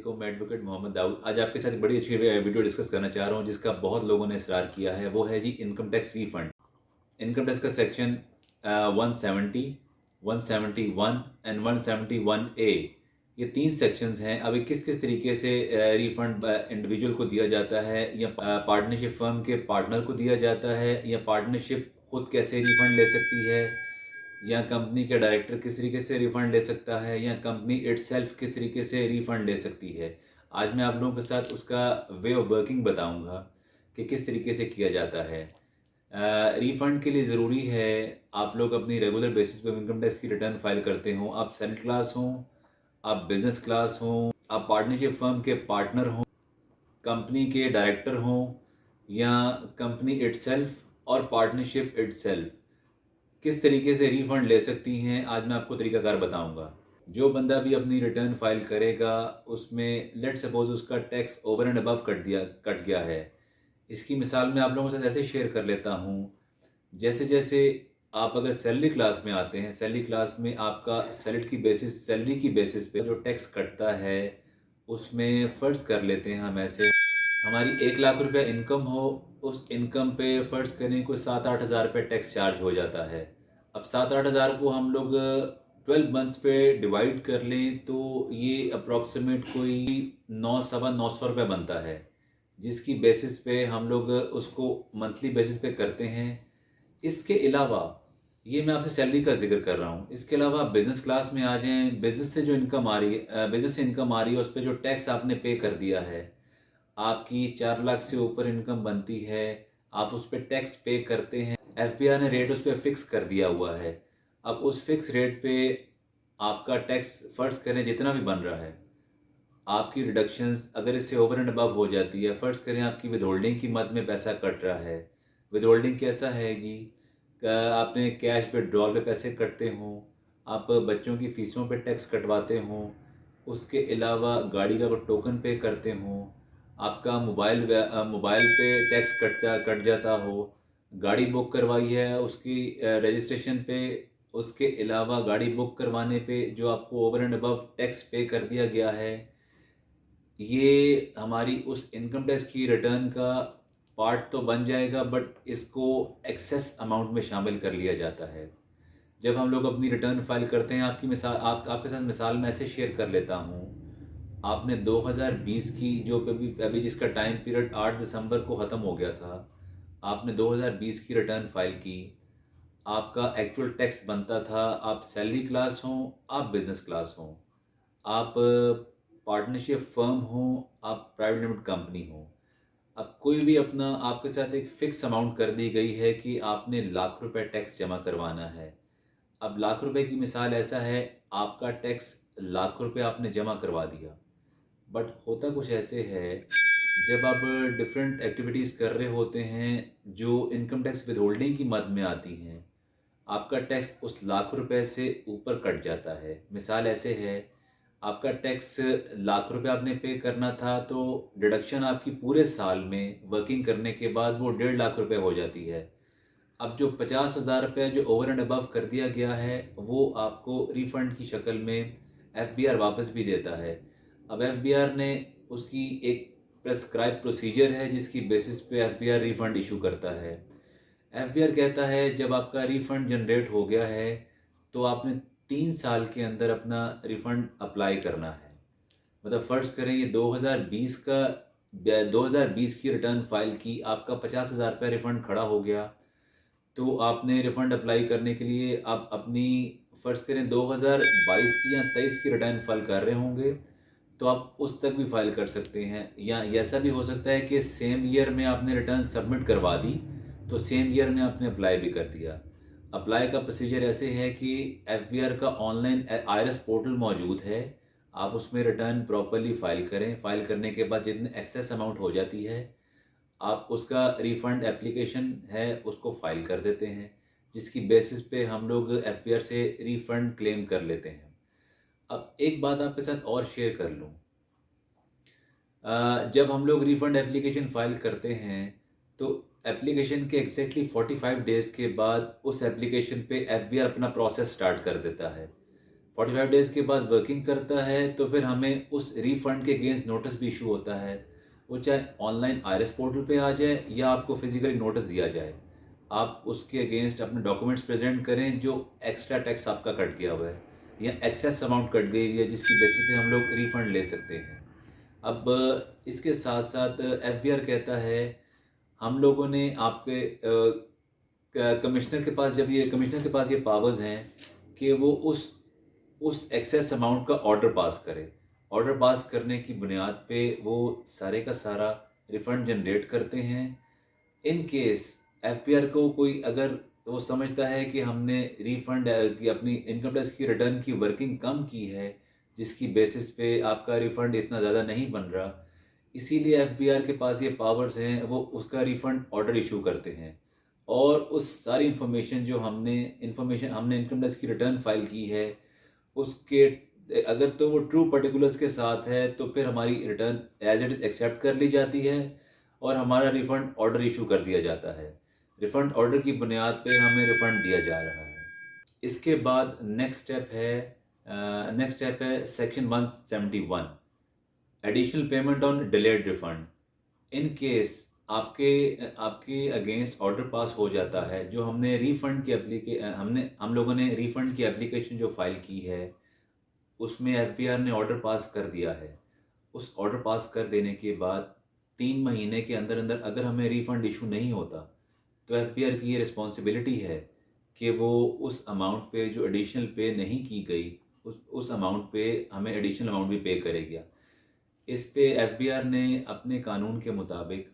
वालेकुम। मैं एडवोकेट मोहम्मद दाऊद आज आपके साथ एक बड़ी अच्छी वीडियो डिस्कस करना चाह रहा हूँ, जिसका बहुत लोगों ने इसरार किया है। वो है जी income tax refund. Income tax का सेक्शन 170, 171 एंड 171A, ये 3 सेक्शंस हैं। अभी किस किस तरीके से रिफंड इंडिविजुअल को दिया जाता है, या पार्टनरशिप फर्म के पार्टनर को दिया जाता है, या पार्टनरशिप खुद कैसे रिफंड ले सकती है, या कंपनी के डायरेक्टर किस तरीके से रिफ़ंड ले सकता है, या कंपनी इटसेल्फ किस तरीके से रिफ़ंड ले सकती है। आज मैं आप लोगों के साथ उसका वे ऑफ वर्किंग बताऊंगा कि किस तरीके से किया जाता है। रिफ़ंड के लिए ज़रूरी है आप लोग अपनी रेगुलर बेसिस पे इनकम टैक्स की रिटर्न फाइल करते हों। आप सैलरी क्लास हों, आप बिजनेस क्लास हों, आप पार्टनरशिप फर्म के पार्टनर हों, कंपनी के डायरेक्टर हों, या कंपनी इटसेल्फ और पार्टनरशिप इटसेल्फ किस तरीके से रिफंड ले सकती हैं, आज मैं आपको तरीकाकार बताऊंगा। जो बंदा भी अपनी रिटर्न फाइल करेगा, उसमें लेट सपोज उसका tax over and above cut गया है। इसकी मिसाल मैं आप लोगों के साथ ऐसे शेयर कर लेता हूँ। जैसे जैसे आप अगर सैलरी क्लास में आते हैं, सैलरी क्लास में आपका सैलरी की बेसिस पे जो टैक्स कटता है, उसमें फ़र्ज़ कर लेते हैं हम ऐसे, हमारी 1 लाख रुपया इनकम हो, उस इनकम पे फ़र्ज़ करें कोई 7-8 हज़ार रुपये टैक्स चार्ज हो जाता है। अब 7-8 हज़ार को हम लोग 12 मंथ्स पे डिवाइड कर लें तो ये अप्रॉक्सीमेट कोई 9 सवा 900 रुपये बनता है, जिसकी बेसिस पे हम लोग उसको मंथली बेसिस पे करते हैं। इसके अलावा ये मैं आपसे सैलरी का ज़िक्र कर रहा हूँ। इसके अलावा आप बिज़नेस क्लास में आ जाएँ, बिज़नेस से जो इनकम आ रही है, बिज़नेस से इनकम आ रही है, उस पे जो टैक्स आपने पे कर दिया है, आपकी 4 लाख से ऊपर इनकम बनती है, आप उस पे टैक्स पे करते हैं। एफबीआर ने रेट उस पे फिक्स कर दिया हुआ है। अब उस फिक्स रेट पे आपका टैक्स फ़र्ज़ करें जितना भी बन रहा है, आपकी डिडक्शंस अगर इससे ओवर एंड अबव हो जाती है, फ़र्ज़ करें आपकी विदहोल्डिंग की मद में पैसा कट रहा है। विदहोल्डिंग कैसा है जी? आपने कैश विथड्रॉल पे पैसे कटते हों, आप बच्चों की फ़ीसों पे टैक्स कटवाते हों, उसके अलावा गाड़ी का कोई टोकन पे करते हों, आपका मोबाइल पे टैक्स कट जाता हो, गाड़ी बुक करवाई है उसकी रजिस्ट्रेशन पे, उसके अलावा गाड़ी बुक करवाने पे जो आपको ओवर एंड अबव टैक्स पे कर दिया गया है, ये हमारी उस इनकम टैक्स की रिटर्न का पार्ट तो बन जाएगा, बट इसको एक्सेस अमाउंट में शामिल कर लिया जाता है। जब हम लोग अपनी रिटर्न फाइल करते हैं, आपकी मिसाल आपके साथ मिसाल मैं ऐसे शेयर कर लेता हूँ। आपने 2020 की जो अभी अभी जिसका टाइम पीरियड 8 दिसंबर को ख़त्म हो गया था, आपने 2020 की रिटर्न फाइल की। आपका एक्चुअल टैक्स बनता था, आप सैलरी क्लास हों, आप बिज़नेस क्लास हों, आप पार्टनरशिप फर्म हो, आप प्राइवेट लिमिटेड कंपनी हो। अब कोई भी अपना आपके साथ एक फ़िक्स अमाउंट कर दी गई है कि आपने लाख रुपए टैक्स जमा करवाना है। अब लाख रुपए की मिसाल ऐसा है, आपका टैक्स लाख रुपए आपने जमा करवा दिया। बट होता कुछ ऐसे है, जब आप डिफरेंट एक्टिविटीज़ कर रहे होते हैं जो इनकम टैक्स विथहोल्डिंग की मद में आती हैं, आपका टैक्स उस लाख रुपए से ऊपर कट जाता है। मिसाल ऐसे है, आपका टैक्स लाख रुपए आपने पे करना था, तो डिडक्शन आपकी पूरे साल में वर्किंग करने के बाद वो 1.5 लाख रुपए हो जाती है। अब जो 50,000 रुपये जो ओवर एंड अबव कर दिया गया है, वो आपको रिफंड की शक्ल में एफबीआर वापस भी देता है। अब एफबीआर ने उसकी एक प्रेस्क्राइब प्रोसीजर है, जिसकी बेसिस पे एफबीआर रिफंड इशू करता है। एफबीआर कहता है जब आपका रिफंड जनरेट हो गया है, तो आपने 3 साल के अंदर अपना रिफंड अप्लाई करना है। मतलब फ़र्ज़ करें ये 2020 की रिटर्न फाइल की, आपका 50,000 रुपये रिफंड खड़ा हो गया, तो आपने रिफंड अप्लाई करने के लिए आप अपनी फ़र्ज़ करें 2022 की या 23 की रिटर्न फाइल कर रहे होंगे, तो आप उस तक भी फाइल कर सकते हैं। या ऐसा भी हो सकता है कि सेम ईयर में आपने रिटर्न सबमिट करवा दी, तो सेम ईयर में आपने अप्लाई भी कर दिया। अप्लाई का प्रोसीजर ऐसे है कि एफबीआर का ऑनलाइन आईआरएस पोर्टल मौजूद है। आप उसमें रिटर्न प्रॉपर्ली फाइल करें। फाइल करने के बाद जितनी एक्सेस अमाउंट हो जाती है, आप उसका रिफ़ंड एप्लीकेशन है उसको फ़ाइल कर देते हैं, जिसकी बेसिस पे हम लोग एफबीआर से रिफ़ंड क्लेम कर लेते हैं। अब एक बात आपके साथ और शेयर कर लूँ। जब हम लोग रिफ़ंड एप्लीकेशन फ़ाइल करते हैं, तो एप्लीकेशन के एग्ज़ैक्टली 45 डेज़ के बाद उस एप्लीकेशन पे एफबीआर अपना प्रोसेस स्टार्ट कर देता है। 45 डेज़ के बाद वर्किंग करता है तो फिर हमें उस रिफ़ंड के अगेंस्ट नोटिस भी इशू होता है। वो चाहे ऑनलाइन आईआरएस पोर्टल पे आ जाए या आपको फिज़िकली नोटिस दिया जाए। आप उसके अगेंस्ट अपने डॉक्यूमेंट्स प्रेज़ेंट करें जो एक्स्ट्रा टैक्स आपका कट गया हुआ है या एक्सेस अमाउंट कट गई हुई है जिसकी बेसिस पे हम लोग रिफ़ंड ले सकते हैं। अब इसके साथ-साथ एफबीआर कहता है हम लोगों ने आपके कमिश्नर के पास ये पावर्स हैं कि वो उस एक्सेस अमाउंट का ऑर्डर पास करे। ऑर्डर पास करने की बुनियाद पे वो सारे का सारा रिफंड जनरेट करते हैं। इन केस एफबीआर को कोई अगर वो समझता है कि हमने रिफंड की अपनी इनकम टैक्स की रिटर्न की वर्किंग कम की है, जिसकी बेसिस पे आपका रिफंड इतना ज़्यादा नहीं बन रहा, इसीलिए एफबीआर के पास ये पावर्स हैं, वो उसका रिफंड ऑर्डर इशू करते हैं। और उस सारी इन्फॉर्मेशन हमने इनकम टैक्स की रिटर्न फाइल की है, उसके अगर तो वो ट्रू पर्टिकुलर्स के साथ है तो फिर हमारी return as it is accept कर ली जाती है और हमारा रिफ़ंड ऑर्डर इशू कर दिया जाता है। रिफ़ंड ऑर्डर की बुनियाद पे हमें रिफ़ंड दिया जा रहा है। इसके बाद नेक्स्ट स्टेप है section 171 additional payment on delayed refund. In case आपके आपके अगेंस्ट ऑर्डर पास हो जाता है, जो हमने रिफ़ंड की हम लोगों ने रिफ़ंड की एप्लीकेशन जो फाइल की है उसमें एफबीआर ने ऑर्डर पास कर दिया है। उस ऑर्डर पास कर देने के बाद 3 महीने के अंदर-अंदर अगर हमें रिफंड इश्यू नहीं होता, तो एफबीआर की ये रिस्पॉन्सिबिलिटी है कि वो उस अमाउंट पे जो एडिशनल पे नहीं की गई, उस अमाउंट पे हमें एडिशनल अमाउंट भी पे करेगा। इस पे एफबीआर ने अपने कानून के मुताबिक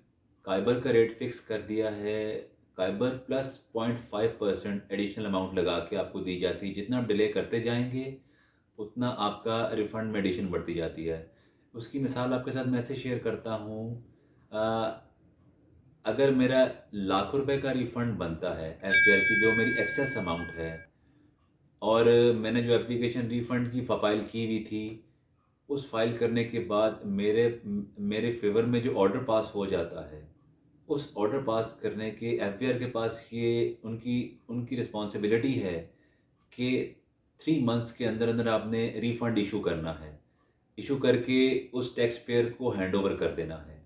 काइबर का रेट फिक्स कर दिया है। काइबर प्लस 0.5% एडिशनल अमाउंट लगा के आपको दी जाती है। जितना आप डिले करते जाएंगे उतना आपका रिफ़ंड में एडिशन बढ़ती जाती है। उसकी मिसाल आपके साथ मैं ऐसे शेयर करता हूँ। अ, अगर मेरा लाखों रुपए का रिफ़ंड बनता है एफबीआर की जो मेरी एक्सेस अमाउंट है और मैंने जो एप्लीकेशन रिफ़ंड की फ़ाइल की हुई थी, उस फाइल करने के बाद मेरे फ़ेवर में जो ऑर्डर पास हो जाता है, उस ऑर्डर पास करने के एफबीआर के पास ये उनकी उनकी रिस्पॉन्सिबिलिटी है कि 3 मंथ्स के अंदर-अंदर आपने रिफ़ंड इश्यू करना है। इश्यू करके उस टैक्स पेयर को हैंडओवर कर देना है।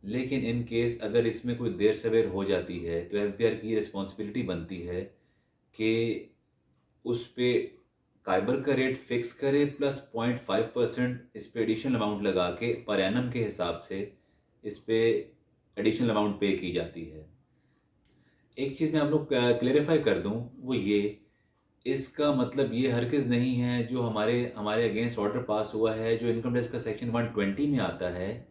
लेकिन इन केस अगर इसमें कोई देर-सवेर हो जाती है, तो एफबीआर की ये रिस्पॉन्सिबिलिटी बनती है कि उस पे काइबर का रेट फिक्स करे प्लस 0.5% इस पे एडिशनल अमाउंट लगा के पर एनम के हिसाब से इस पे एडिशनल अमाउंट पे की जाती है। एक चीज़ मैं आप लोग क्लेरिफ़ाई कर दूँ, वो ये इसका मतलब ये हरगिज़ नहीं है जो हमारे हमारे अगेंस्ट ऑर्डर पास हुआ है, जो इनकम टैक्स का सेक्शन 120 में आता है,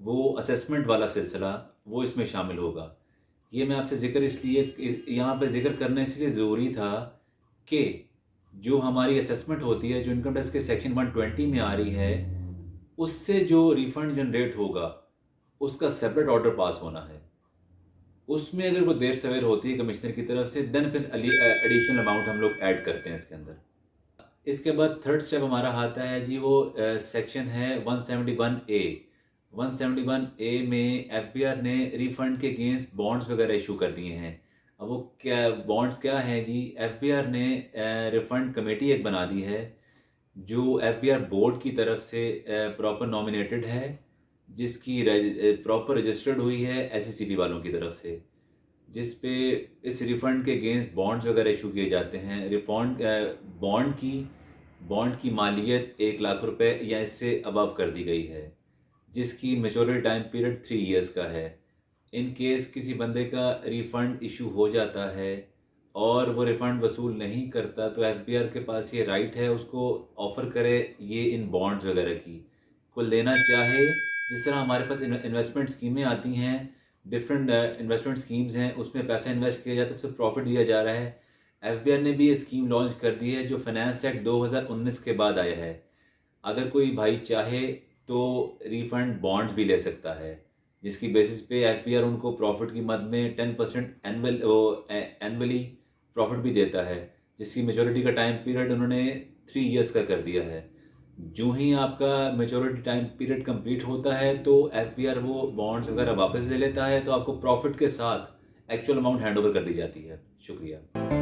वो असेसमेंट वाला सिलसिला, वो इसमें शामिल होगा। ये मैं आपसे ज़िक्र इसलिए यहाँ पे ज़िक्र करना इसलिए ज़रूरी था कि जो हमारी असेसमेंट होती है, जो इनकम टैक्स के सेक्शन 120 में आ रही है, उससे जो रिफ़ंड जनरेट होगा, उसका सेपरेट ऑर्डर पास होना है। उसमें अगर वो देर-सवेर होती है कमिश्नर की तरफ से देन फिर एडिशनल अमाउंट हम लोग ऐड करते हैं इसके अंदर। इसके बाद थर्ड स्टेप हमारा आता है जी, वो सेक्शन है 171 ए। 171 ए में एफबीआर ने रिफंड के अगेंस्ट बॉन्ड्स वगैरह इशू कर दिए हैं। अब वो क्या बॉन्ड्स क्या हैं जी, एफबीआर ने रिफंड कमेटी एक बना दी है जो एफबीआर बोर्ड की तरफ से प्रॉपर नॉमिनेटेड है, जिसकी प्रॉपर रजिस्टर्ड हुई है एसईसीबी वालों की तरफ से, जिस पे इस रिफंड के अगेंस्ट बॉन्ड्स वगैरह इशू किए जाते हैं। बॉन्ड की बॉन्ड की मालियत 1 लाख रुपए या इससे अबव कर दी गई है, जिसकी मेच्योरिटी टाइम पीरियड 3 इयर्स का है। इन केस किसी बंदे का रिफंड इशू हो जाता है और वो रिफंड वसूल नहीं करता, तो एफबीआर के पास ये राइट है उसको ऑफ़र करे ये इन बॉन्ड्स वगैरह की को लेना चाहे। जिस तरह हमारे पास इन्वेस्टमेंट स्कीमें आती हैं, डिफरेंट इन्वेस्टमेंट स्कीम्स हैं, उसमें पैसा इन्वेस्ट किया जाता है, उससे प्रॉफिट दिया जा रहा है। एफबीआर ने भी ये स्कीम लॉन्च कर दी है जो फाइनेंस एक्ट 2019 के बाद आया है। अगर कोई भाई चाहे तो रिफंड बॉन्ड्स भी ले सकता है, जिसकी बेसिस पे एफबीआर उनको प्रॉफिट की मद में 10% एनुअली प्रॉफिट भी देता है, जिसकी मेच्योरिटी का टाइम पीरियड उन्होंने 3 इयर्स का कर दिया है। जो ही आपका मेच्योरिटी टाइम पीरियड कंप्लीट होता है तो एफबीआर वो बॉन्ड्स वगैरह वापस ले लेता है, तो आपको प्रॉफिट के साथ एक्चुअल अमाउंट हैंड ओवर कर दी जाती है। शुक्रिया।